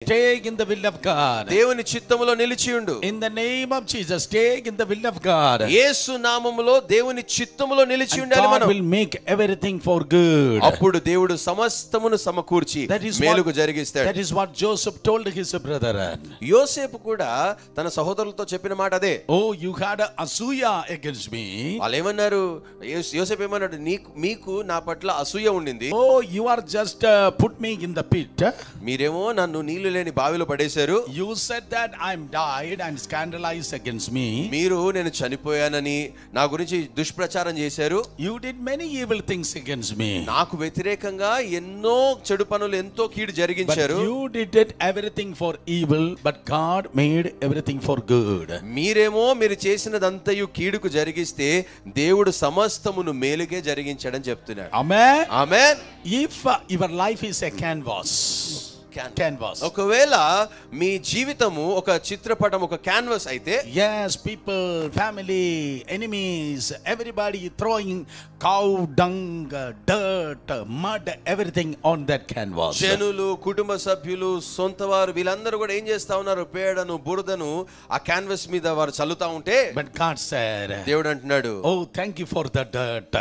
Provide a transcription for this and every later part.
Stay in the will of God. దేవుని చిత్తములో నిలిచియుండు. In the name of Jesus, stay in the will of God. యేసు నామములో దేవుని చిత్తములో నిలిచి ఉండాలి God మనం. will make everything for good. అప్పుడు దేవుడు సమస్తమును సమకూర్చి మేలుకు జరిగిస్తాడు. That is what Joseph told his brethren. యోసేపు కూడా తన సహోదరులతో చెప్పిన మాట అదే. Oh, you had a asuya against me. వాళ్ళు ఏమన్నారు? యోసేపు ఏమన్నాడు? మీకు నా పట్ల అసూయ ఉండింది. Oh, you are just put me in the pit. మీరేమో నన్ను నీళ్లు లేని బావిలో పడేశారు. You said that I'm died and scandalized against me. మీరు నేను చనిపోయానని నా గురించి దుష్ప్రచారం చేశారు. You did many evil things against me. నాకు వ్యతిరేకంగా ఎన్నో చెడు పనులు ఎంతో కీడు జరిగించారు. But you did it everything for evil, but God made everything for good. మీరేమో మీరు చేసినదంతయు కీడుకు జరిగిస్తే దేవుడు సమస్తమును మేలుగే జరిగించాడని చెప్తున్నాడు. Amen. Amen. If your life is a canvas. ఒకవేళ మీ జీవితము ఒక చిత్రపటం, ఒక క్యాన్వాస్ అయితే, yes, people, family, enemies, everybody throwing cow dung, dirt, mud, everything on that canvas. జనులు, కుటుంబ సభ్యులు, సొంతవారు వీళ్ళందరూ కూడా ఏం చేస్తా ఉన్నారు? పేడను, బురదను ఆ క్యాన్వాస్ మీద వారు చల్లుతా ఉంటే, but God said, దేవుడు అంటున్నాడు, oh, thank you for the dirt.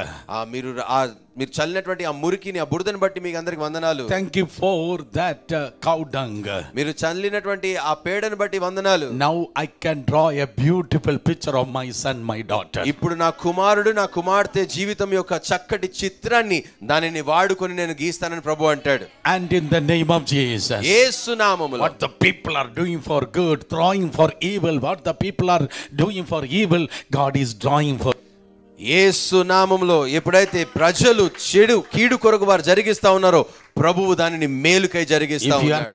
మీరు చల్లినటువంటి ఆ మురికిని, ఆ బురదను బట్టి మీకు అందరికి వందనాలు. Thank you for that cow dung. మీరు చల్లినటువంటి ఆ పేడను బట్టి వందనాలు. Now I can draw a beautiful picture of my son, my daughter. ఇప్పుడు నా కుమారుడు, నా కుమార్తె జీవితం యొక్క చక్కటి చిత్రాన్ని దానిని వాడుకొని నేను గీస్తానని ప్రభు అంటాడు. And in the name of Jesus, యేసు నామములో, what the people are doing for good, throwing for evil, what the people are doing for evil, God is drawing for. యేసు నామములో ఎప్పుడైతే ప్రజలు చెడు కీడు కొరకు వారు జరిగిస్తా ఉన్నారో ప్రభువు దానిని మేలుకై జరిగిస్తా ఉన్నాడు.